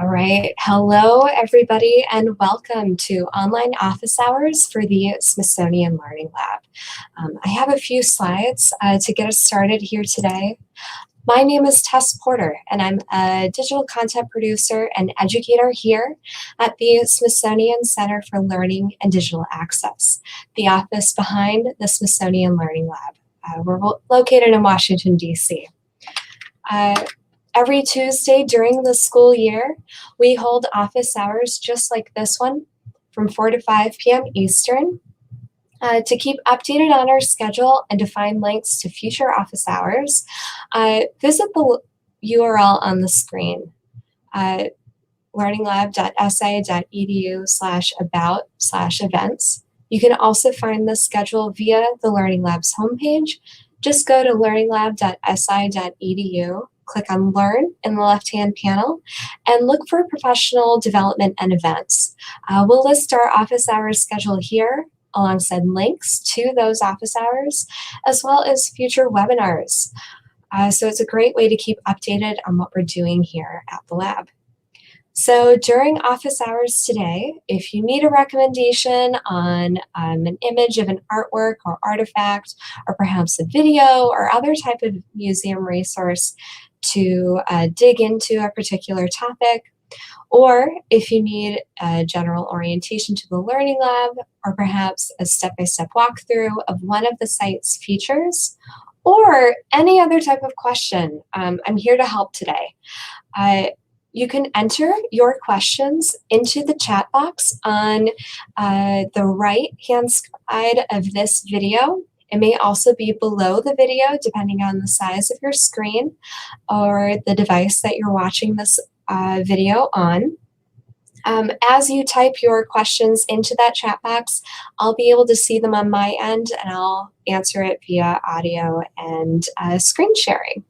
All right. Hello, everybody, and welcome to online office hours for the Smithsonian Learning Lab. I have a few slides to get us started here today. My name is Tess Porter, and I'm a digital content producer and educator here at the Smithsonian Center for Learning and Digital Access, the office behind the Smithsonian Learning Lab. We're located in Washington, D.C. Every Tuesday during the school year, we hold office hours just like this one from 4 to 5 p.m. Eastern. To keep updated on our schedule and to find links to future office hours, visit the URL on the screen, learninglab.si.edu/about/events. You can also find the schedule via the Learning Lab's homepage. Just go to learninglab.si.edu, click on Learn in the left-hand panel, and look for professional development and events. We'll list our office hours schedule here, alongside links to those office hours, as well as future webinars. So it's a great way to keep updated on what we're doing here at the lab. So during office hours today, if you need a recommendation on an image of an artwork or artifact, or perhaps a video or other type of museum resource to dig into a particular topic, or if you need a general orientation to the Learning Lab, or perhaps a step-by-step walkthrough of one of the site's features, or any other type of question, I'm here to help today. You can enter your questions into the chat box on the right-hand side of this video. It may also be below the video, depending on the size of your screen or the device that you're watching this video on. As you type your questions into that chat box, I'll be able to see them on my end, and I'll answer it via audio and screen sharing.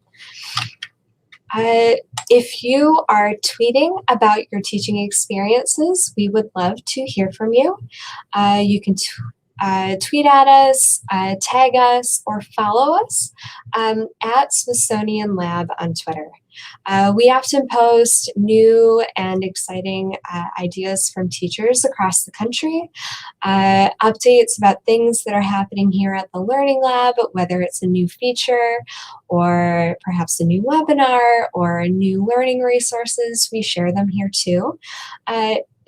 If you are tweeting about your teaching experiences, we would love to hear from you. You can tweet at us, tag us, or follow us at Smithsonian Lab on Twitter. We often post new and exciting ideas from teachers across the country, updates about things that are happening here at the Learning Lab, whether it's a new feature or perhaps a new webinar or new learning resources. We share them here too.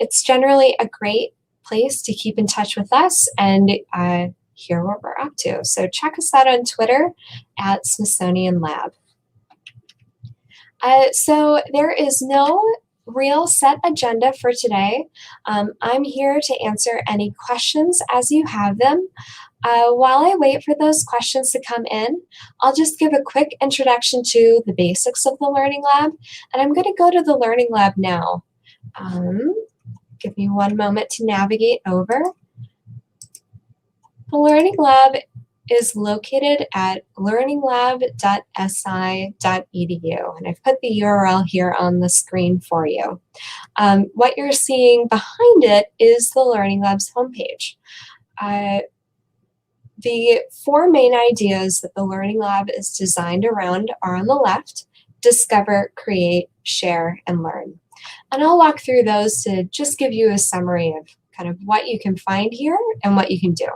It's generally a great place to keep in touch with us and hear what we're up to. So check us out on Twitter at Smithsonian Lab. So there is no real set agenda for today. I'm here to answer any questions as you have them. While I wait for those questions to come in, I'll just give a quick introduction to the basics of the Learning Lab, and I'm going to go to the Learning Lab now. Give me one moment to navigate over. The Learning Lab is located at learninglab.si.edu, and I've put the URL here on the screen for you. What you're seeing behind it is the Learning Lab's homepage. The four main ideas that the Learning Lab is designed around are on the left: discover, create, share, and learn. And I'll walk through those to just give you a summary of kind of what you can find here and what you can do.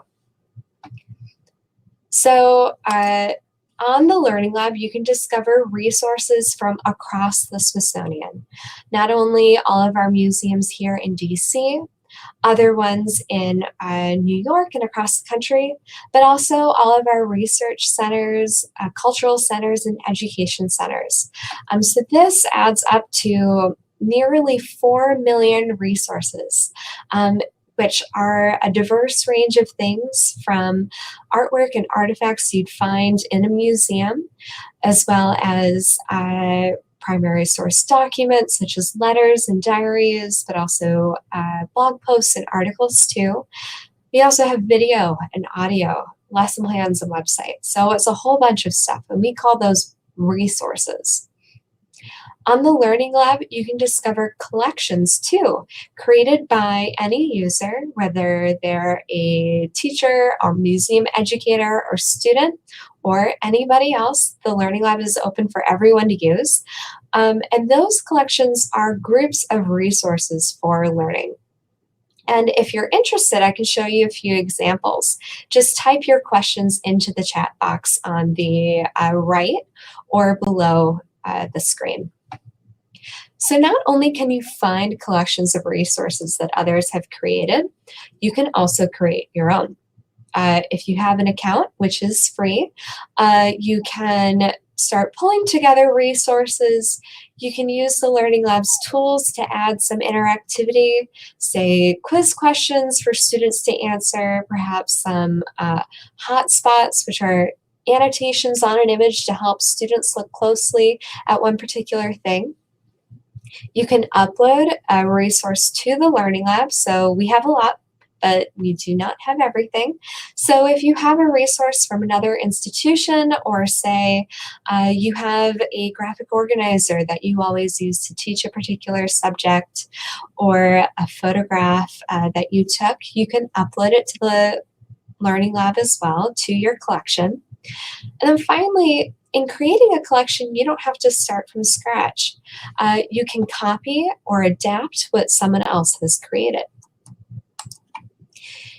So on the Learning Lab, you can discover resources from across the Smithsonian. Not only all of our museums here in DC, other ones in New York and across the country, but also all of our research centers, cultural centers, and education centers. So this adds up to nearly 4 million resources, which are a diverse range of things from artwork and artifacts you'd find in a museum, as well as primary source documents such as letters and diaries, but also blog posts and articles too. We also have video and audio, lesson plans, and websites. So it's a whole bunch of stuff, and we call those resources. On the Learning Lab, you can discover collections too, created by any user, whether they're a teacher or museum educator or student, or anybody else. The Learning Lab is open for everyone to use. And those collections are groups of resources for learning. And if you're interested, I can show you a few examples. Just type your questions into the chat box on the right or below the screen. So not only can you find collections of resources that others have created, you can also create your own. If you have an account, which is free, you can start pulling together resources. You can use the Learning Lab's tools to add some interactivity, say quiz questions for students to answer, perhaps some hotspots, which are annotations on an image to help students look closely at one particular thing. You can upload a resource to the Learning Lab. So we have a lot, but we do not have everything. So if you have a resource from another institution, or say you have a graphic organizer that you always use to teach a particular subject, or a photograph that you took, you can upload it to the Learning Lab as well, to your collection. And then finally, in creating a collection, you don't have to start from scratch. You can copy or adapt what someone else has created.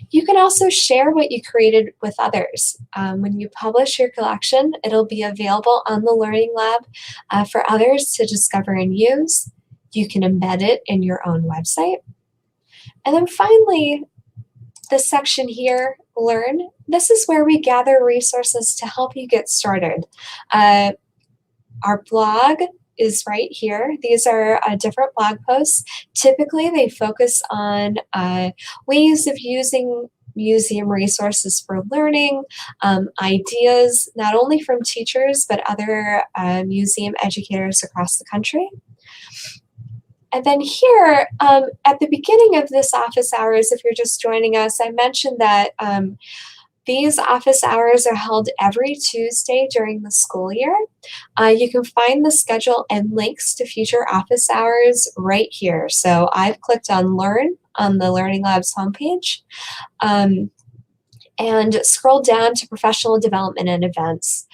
You can also share what you created with others. When you publish your collection, it'll be available on the Learning Lab for others to discover and use. You can embed it in your own website. And then finally, this section here, Learn, this is where we gather resources to help you get started. Our blog is right here. These are different blog posts. Typically, they focus on ways of using museum resources for learning, ideas not only from teachers, but other museum educators across the country. And then here, at the beginning of this office hours, if you're just joining us, I mentioned that these office hours are held every Tuesday during the school year. You can find the schedule and links to future office hours right here. So I've clicked on Learn on the Learning Labs homepage. And scroll down to professional development and events.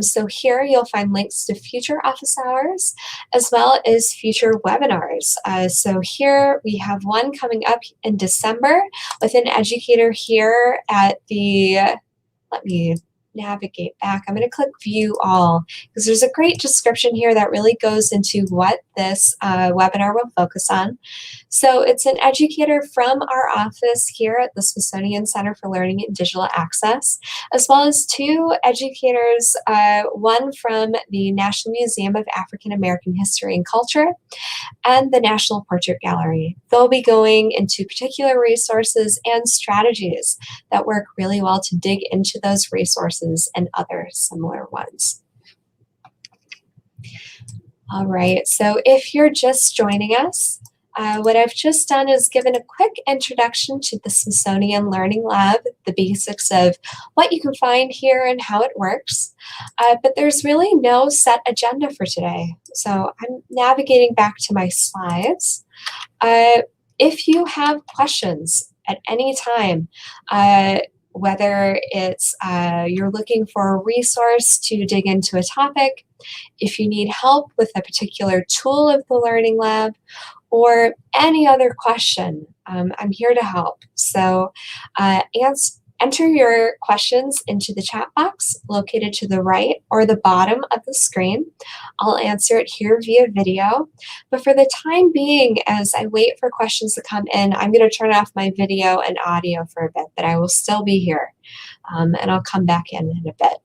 So here you'll find links to future office hours as well as future webinars. So here we have one coming up in December with an educator here at the, let me navigate back. I'm going to click View All because there's a great description here that really goes into what this webinar will focus on. So it's an educator from our office here at the Smithsonian Center for Learning and Digital Access, as well as two educators, one from the National Museum of African American History and Culture and the National Portrait Gallery. They'll be going into particular resources and strategies that work really well to dig into those resources and other similar ones. All right, so if you're just joining us, what I've just done is given a quick introduction to the Smithsonian Learning Lab, the basics of what you can find here and how it works. But there's really no set agenda for today. So I'm navigating back to my slides. If you have questions at any time, whether it's you're looking for a resource to dig into a topic, if you need help with a particular tool of the Learning Lab, or any other question, I'm here to help. So enter your questions into the chat box located to the right or the bottom of the screen. I'll answer it here via video. But for the time being, as I wait for questions to come in, I'm going to turn off my video and audio for a bit, but I will still be here. And I'll come back in a bit.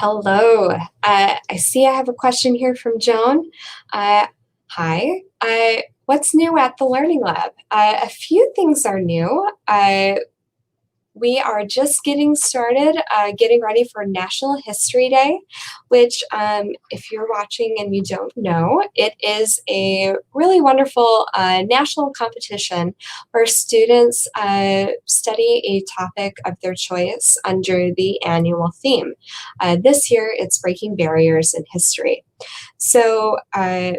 Hello. I see I have a question here from Joan. Hi. What's new at the Learning Lab? A few things are new. We are just getting started, getting ready for National History Day, which, if you're watching and you don't know, it is a really wonderful national competition where students study a topic of their choice under the annual theme. This year, it's Breaking Barriers in History. So,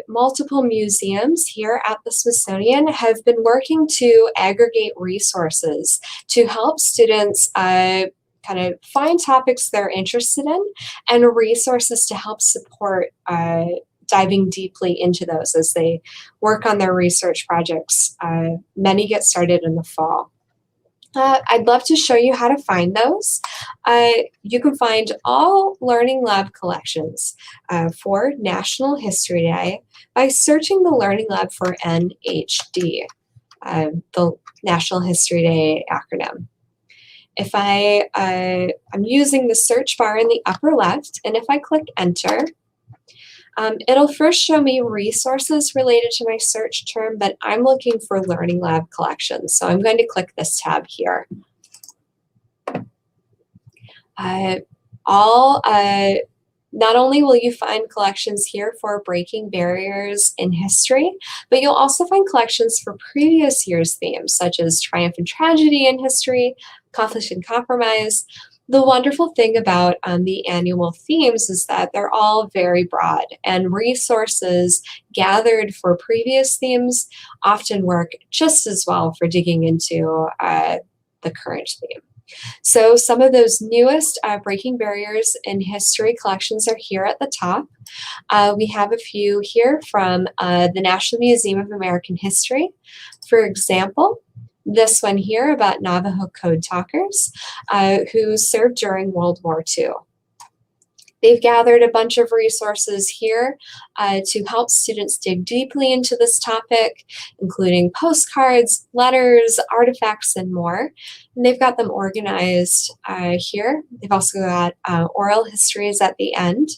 multiple museums here at the Smithsonian have been working to aggregate resources to help students kind of find topics they're interested in and resources to help support diving deeply into those as they work on their research projects. Many get started in the fall. I'd love to show you how to find those. You can find all Learning Lab collections for National History Day by searching the Learning Lab for NHD, the National History Day acronym. If I'm using the search bar in the upper left, and if I click enter, it'll first show me resources related to my search term, but I'm looking for Learning Lab collections. So I'm going to click this tab here. Not only will you find collections here for Breaking Barriers in History, but you'll also find collections for previous year's themes, such as Triumph and Tragedy in History, Conflict and Compromise. The wonderful thing about the annual themes is that they're all very broad, and resources gathered for previous themes often work just as well for digging into the current theme. So some of those newest Breaking Barriers in History collections are here at the top. We have a few here from the National Museum of American History. For example, this one here about Navajo code talkers who served during World War II. They've gathered a bunch of resources here to help students dig deeply into this topic, including postcards, letters, artifacts, and more. And they've got them organized here. They've also got oral histories at the end.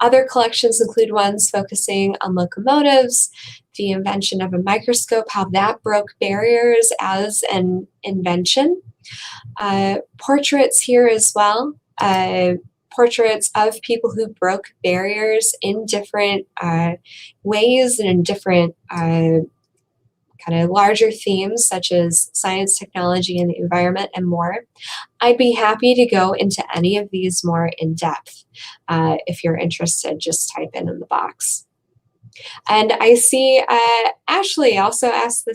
Other collections include ones focusing on locomotives, the invention of a microscope, how that broke barriers as an invention. Portraits here as well. Portraits of people who broke barriers in different ways and in different kind of larger themes such as science, technology, and the environment, and more. I'd be happy to go into any of these more in depth. If you're interested, just type in the box. And I see Ashley also asked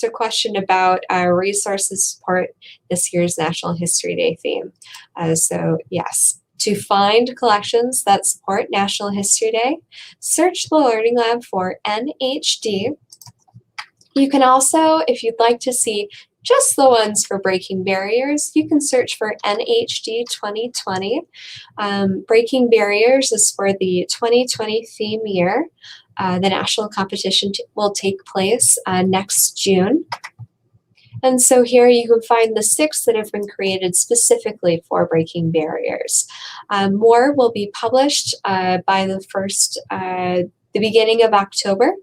a question about resources support this year's National History Day theme. So yes, to find collections that support National History Day, search the Learning Lab for NHD. You can also, if you'd like to see just the ones for Breaking Barriers, you can search for NHD 2020. Breaking Barriers is for the 2020 theme year. The national competition will take place next June. And so here you can find the 6 that have been created specifically for Breaking Barriers. More will be published by the beginning of October.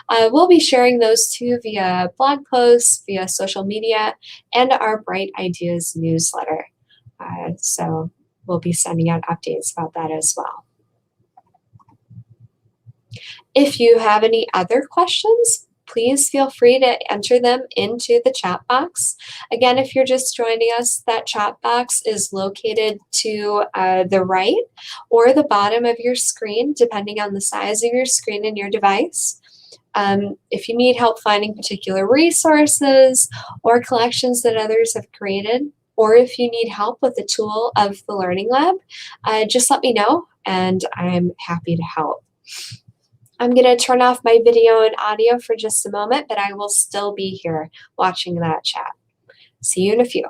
We'll be sharing those too via blog posts, via social media, and our Bright Ideas newsletter. So we'll be sending out updates about that as well. If you have any other questions, please feel free to enter them into the chat box. Again, if you're just joining us, that chat box is located to the right or the bottom of your screen, depending on the size of your screen and your device. If you need help finding particular resources or collections that others have created, or if you need help with the tool of the Learning Lab, just let me know and I'm happy to help. I'm going to turn off my video and audio for just a moment, but I will still be here watching that chat. See you in a few.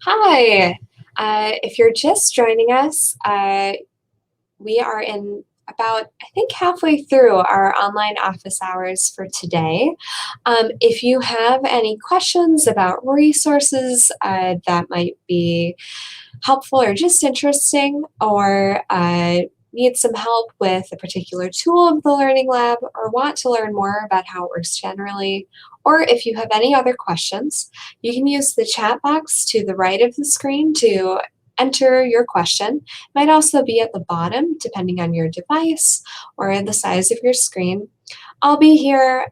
Hi. If you're just joining us, we are in about, I think, halfway through our online office hours for today. If you have any questions about resources that might be helpful or just interesting, or need some help with a particular tool of the Learning Lab, or want to learn more about how it works generally, or if you have any other questions, you can use the chat box to the right of the screen to enter your question. It might also be at the bottom, depending on your device or the size of your screen. I'll be here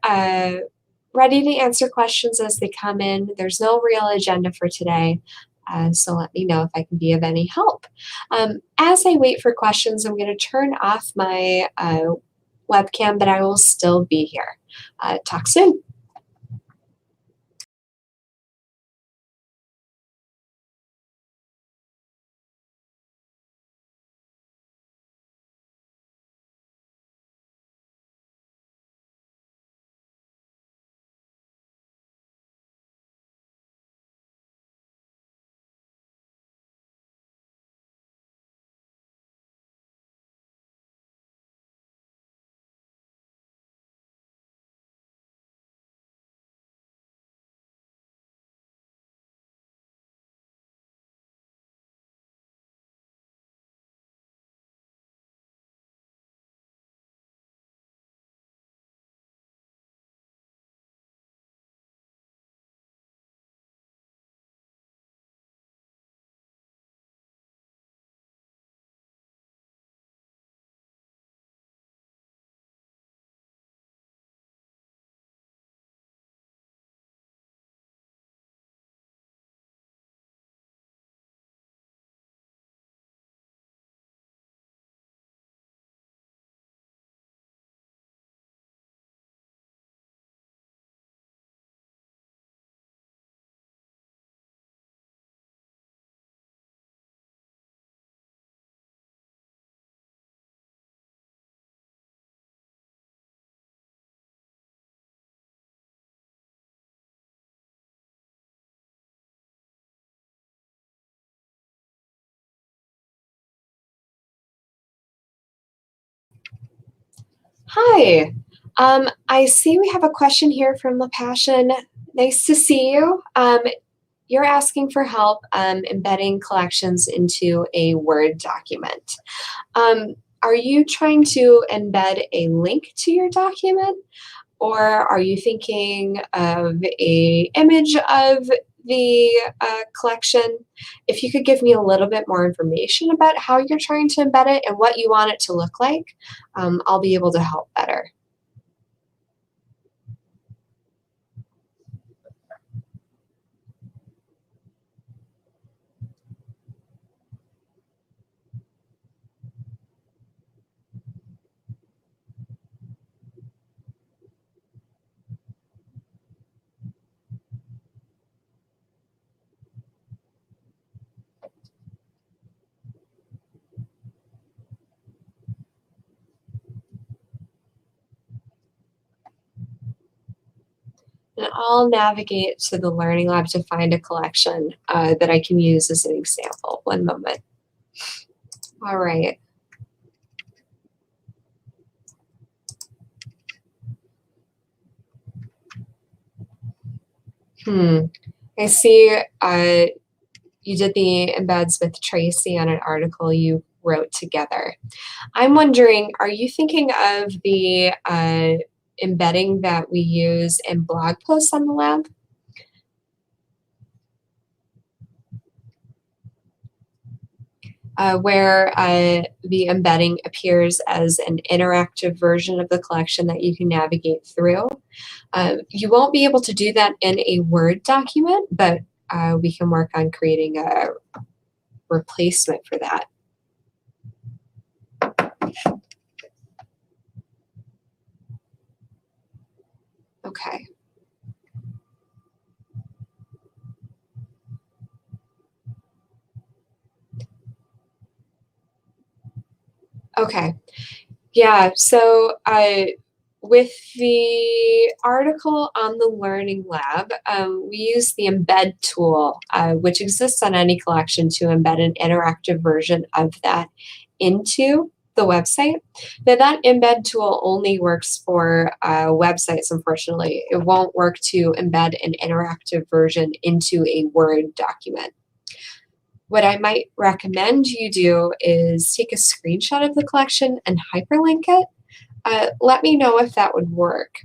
ready to answer questions as they come in. There's no real agenda for today, so let me know if I can be of any help. As I wait for questions, I'm going to turn off my webcam, but I will still be here. Talk soon. Hi. I see we have a question here from La Passion. Nice to see you. You're asking for help embedding collections into a Word document. Are you trying to embed a link to your document, or are you thinking of a image of the collection? If you could give me a little bit more information about how you're trying to embed it and what you want it to look like, I'll be able to help better. And I'll navigate to the Learning Lab to find a collection that I can use as an example. One moment. All right. I see you did the embeds with Tracy on an article you wrote together. I'm wondering, are you thinking of the embedding that we use in blog posts on the lab? Where the embedding appears as an interactive version of the collection that you can navigate through. You won't be able to do that in a Word document, but we can work on creating a replacement for that. Okay. Okay. Yeah, so With the article on the Learning Lab, we use the embed tool, which exists on any collection, to embed an interactive version of that into the website. Now, that embed tool only works for websites, unfortunately. It won't work to embed an interactive version into a Word document. What I might recommend you do is take a screenshot of the collection and hyperlink it. Let me know if that would work.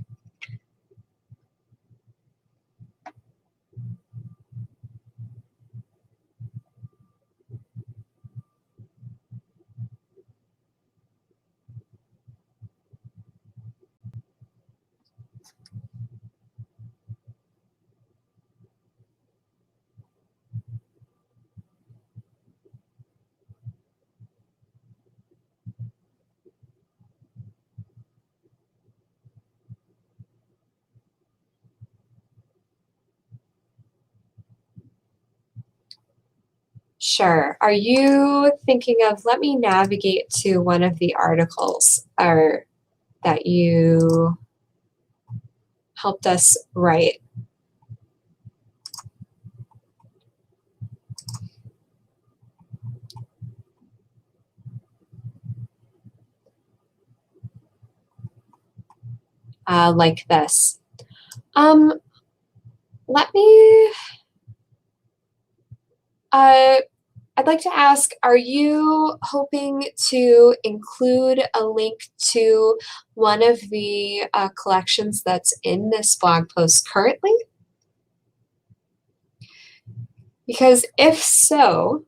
Sure. Are you thinking of, let me navigate to one of the articles that you helped us write? Like this. Let me, I'd like to ask, are you hoping to include a link to one of the collections that's in this blog post currently? Because if so,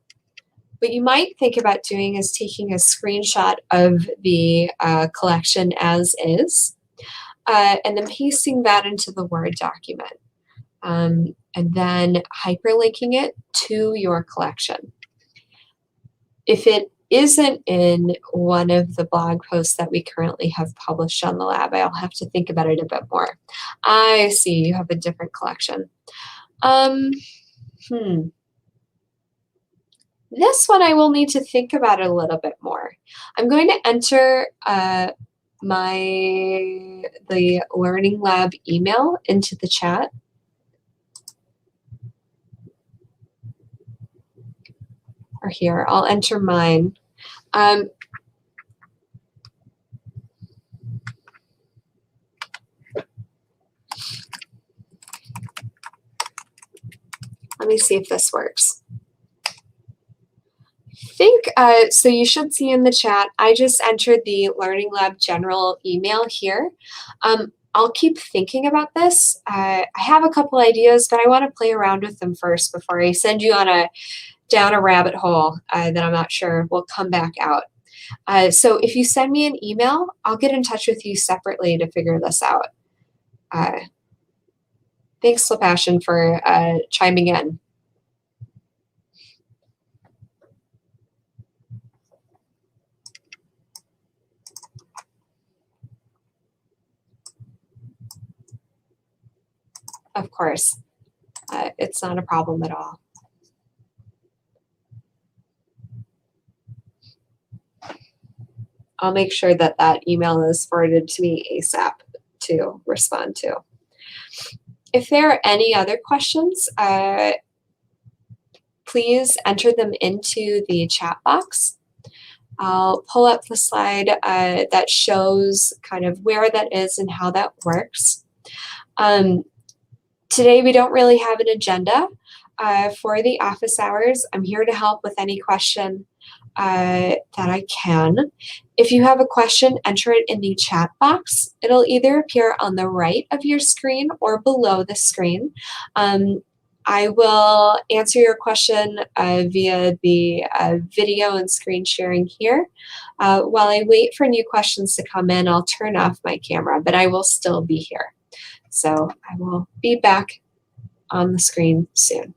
what you might think about doing is taking a screenshot of the collection as is, and then pasting that into the Word document, and then hyperlinking it to your collection. If it isn't in one of the blog posts that we currently have published on the lab, I'll have to think about it a bit more. I see, you have a different collection. This one I will need to think about a little bit more. I'm going to enter the Learning Lab email into the chat. Or here, I'll enter mine. Let me see if this works. So you should see in the chat, I just entered the Learning Lab general email here. I'll keep thinking about this. I have a couple ideas, but I want to play around with them first before I send you down a rabbit hole that I'm not sure will come back out. So if you send me an email, I'll get in touch with you separately to figure this out. Thanks, LaPassion, for chiming in. Of course, it's not a problem at all. I'll make sure that that email is forwarded to me ASAP to respond to. If there are any other questions, please enter them into the chat box. I'll pull up the slide that shows kind of where that is and how that works. Today we don't really have an agenda for the office hours. I'm here to help with any question that I can. If you have a question, enter it in the chat box. It'll either appear on the right of your screen or below the screen. I will answer your question via the video and screen sharing here. While I wait for new questions to come in, I'll turn off my camera, but I will still be here. So I will be back on the screen soon.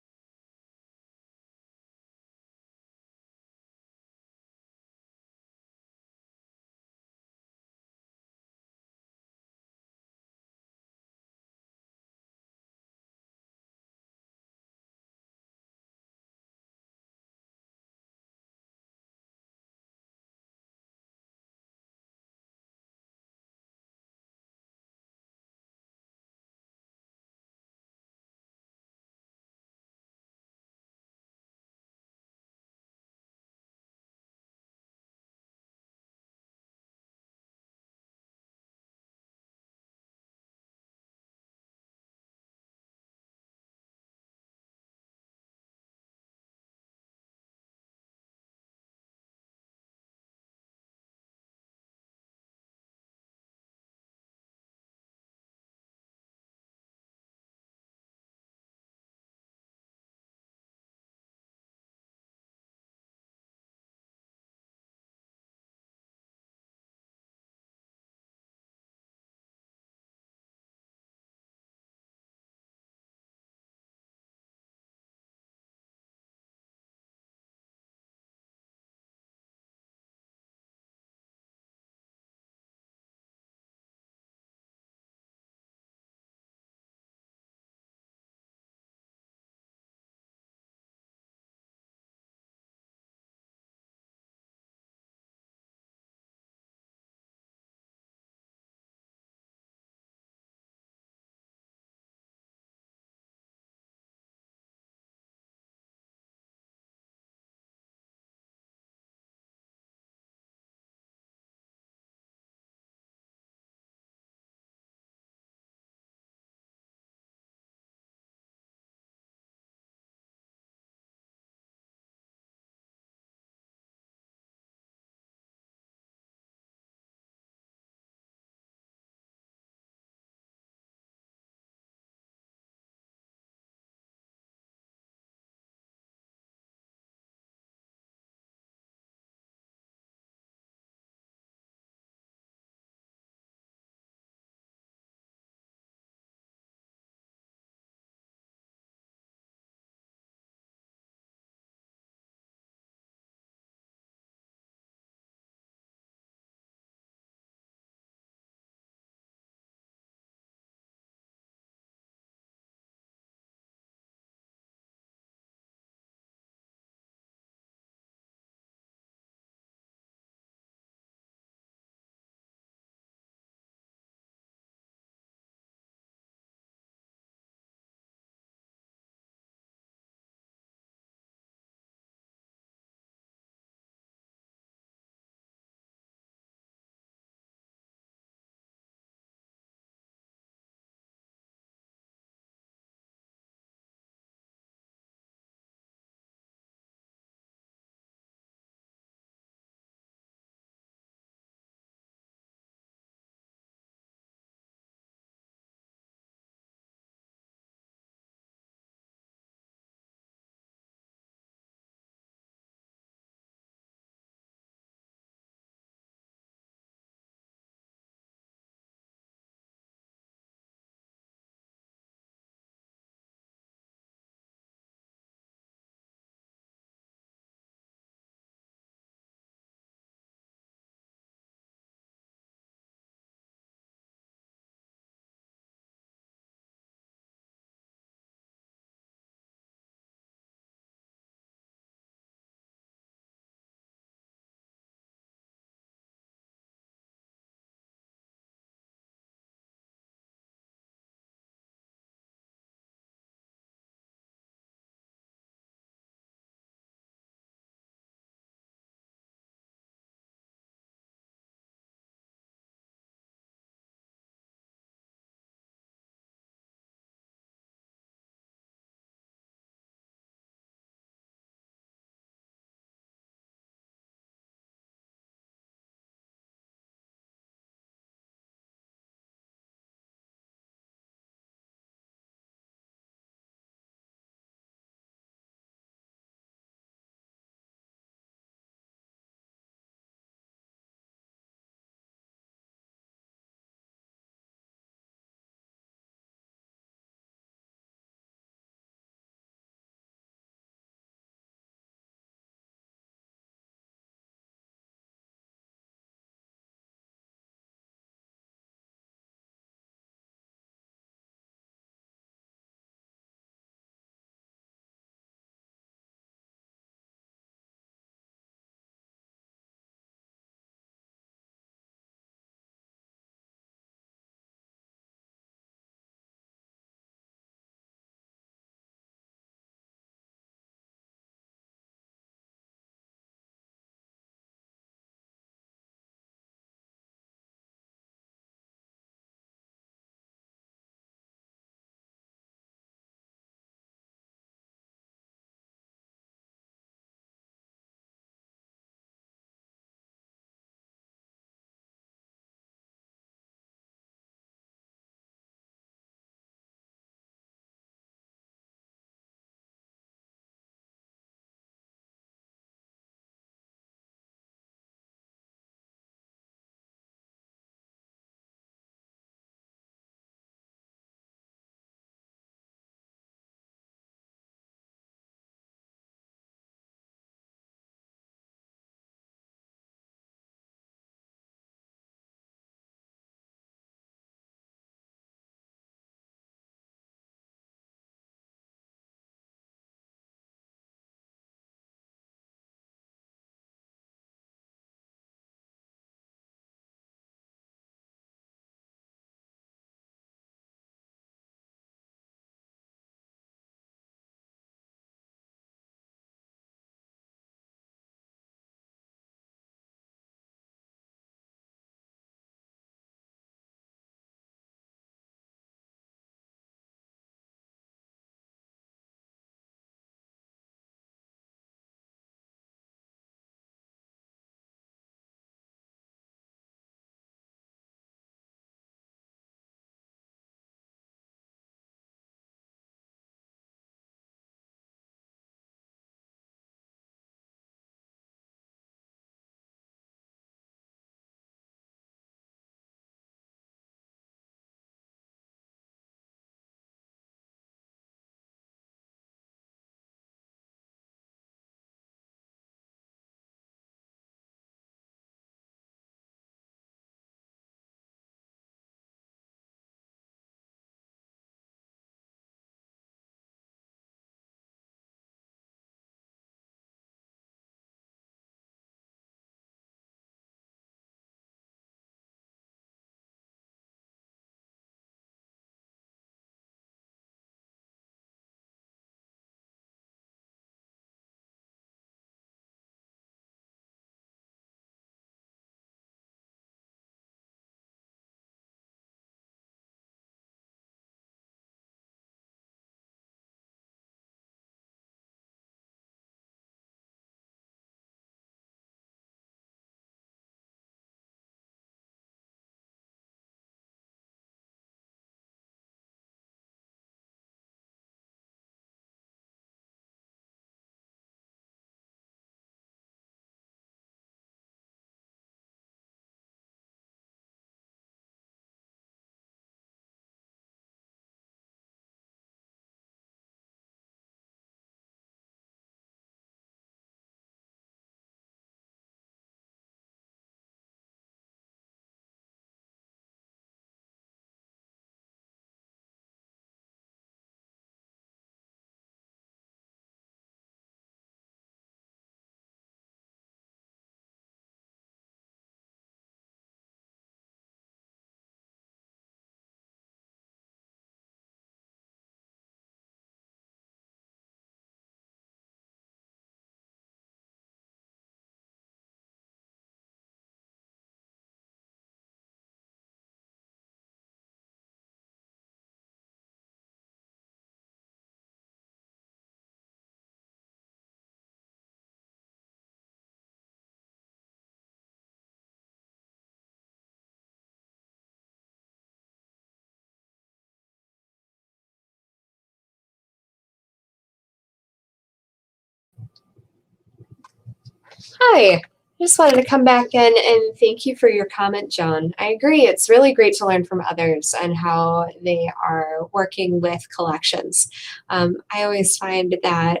Hi. I just wanted to come back in and thank you for your comment, John. I agree. It's really great to learn from others and how they are working with collections. I always find that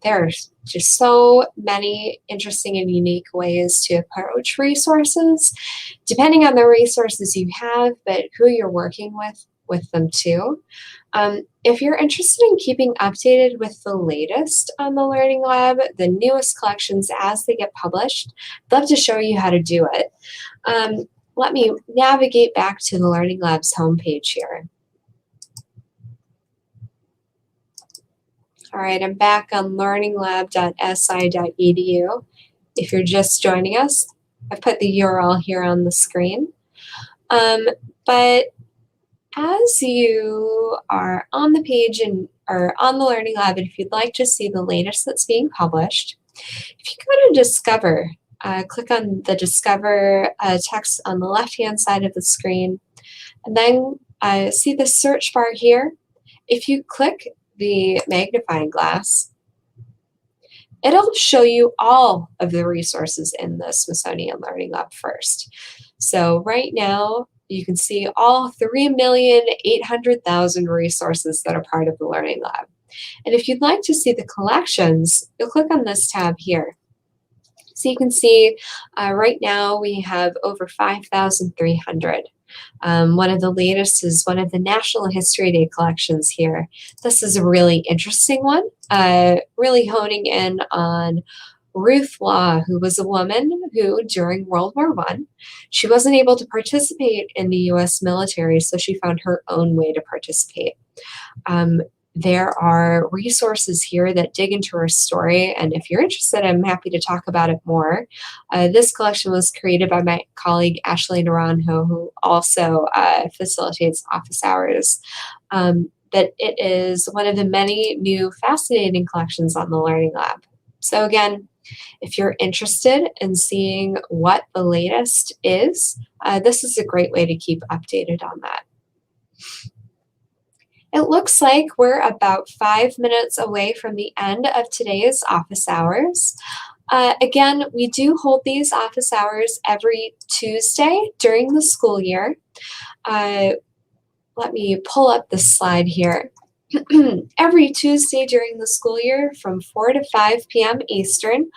there are just so many interesting and unique ways to approach resources, depending on the resources you have, but who you're working with them too. If you're interested in keeping updated with the latest on the Learning Lab, the newest collections as they get published, I'd love to show you how to do it. Let me navigate back to the Learning Lab's homepage here. All right, I'm back on learninglab.si.edu. If you're just joining us, I've put the URL here on the screen. But as you are on the page or on the Learning Lab, and if you'd like to see the latest that's being published, if you go to Discover, click on the Discover text on the left-hand side of the screen, and then see the search bar here. If you click the magnifying glass, it'll show you all of the resources in the Smithsonian Learning Lab first. So right now, you can see all 3,800,000 resources that are part of the Learning Lab. And if you'd like to see the collections, you'll click on this tab here. So you can see right now we have over 5,300. One of the latest is one of the National History Day collections here. This is a really interesting one, really honing in on Ruth Law, who was a woman who, during World War I, she wasn't able to participate in the U.S. military, so she found her own way to participate. There are resources here that dig into her story, and if you're interested, I'm happy to talk about it more. This collection was created by my colleague Ashley Naranjo, who also facilitates office hours. But it is one of the many new fascinating collections on the Learning Lab. So again, if you're interested in seeing what the latest is, this is a great way to keep updated on that. It looks like we're about 5 minutes away from the end of today's office hours. Again, we do hold these office hours every Tuesday during the school year. Let me pull up the slide here. Every Tuesday during the school year from 4 to 5 p.m. Eastern.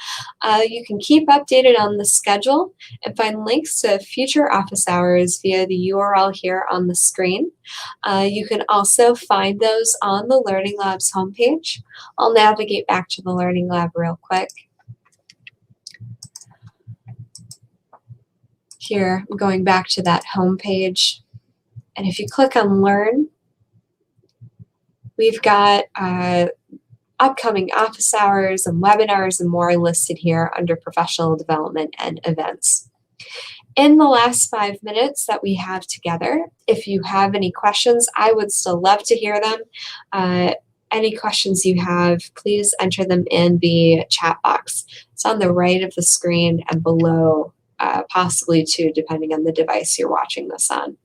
You can keep updated on the schedule and find links to future office hours via the URL here on the screen. You can also find those on the Learning Lab's homepage. I'll navigate back to the Learning Lab real quick. Here, I'm going back to that homepage. And if you click on Learn, we've got upcoming office hours and webinars and more listed here under professional development and events. In the last 5 minutes that we have together, if you have any questions, I would still love to hear them. Any questions you have, please enter them in the chat box. It's on the right of the screen and below, possibly too, depending on the device you're watching this on.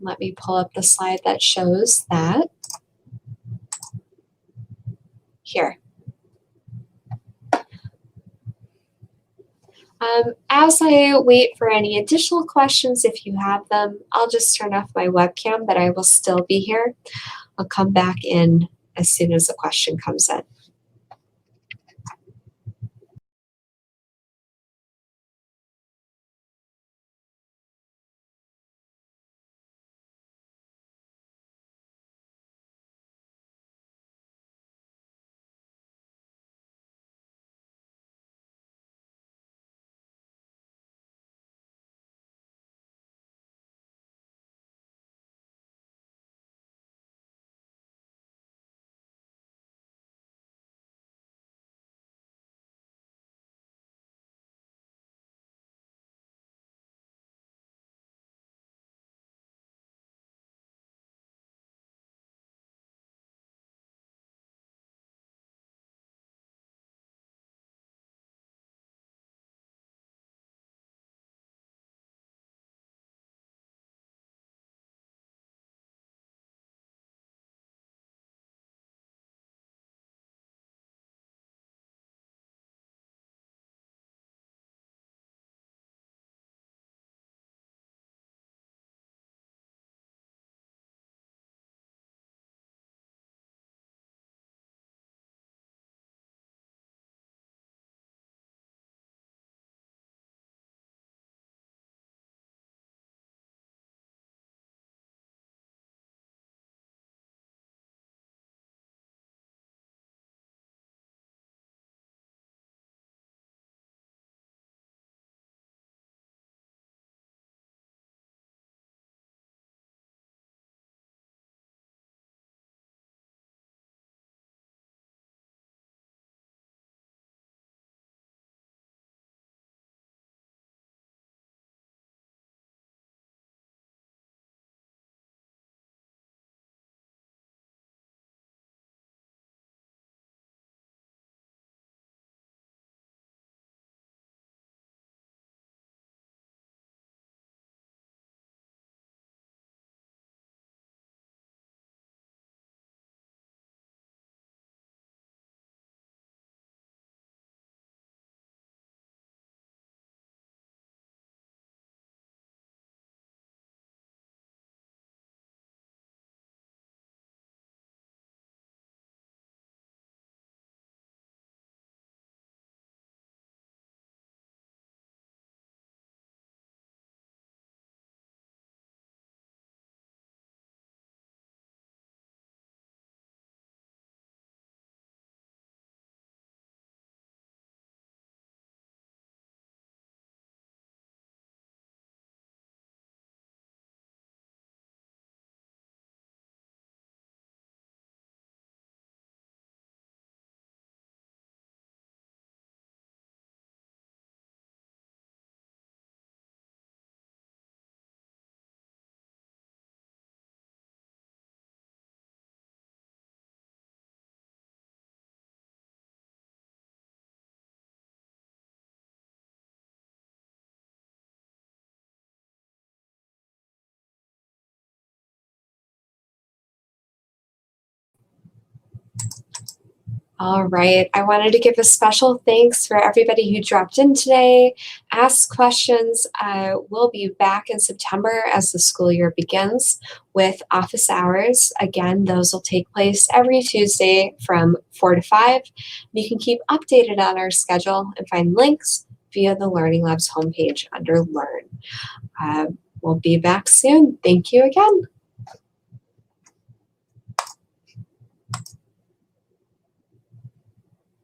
Let me pull up the slide that shows that. Here. As I wait for any additional questions, if you have them, I'll just turn off my webcam, but I will still be here. I'll come back in as soon as a question comes in. All right. I wanted to give a special thanks for everybody who dropped in today, asked questions. We'll be back in September as the school year begins with office hours. Again, those will take place every Tuesday from 4 to 5. You can keep updated on our schedule and find links via the Learning Labs homepage under Learn. We'll be back soon. Thank you again.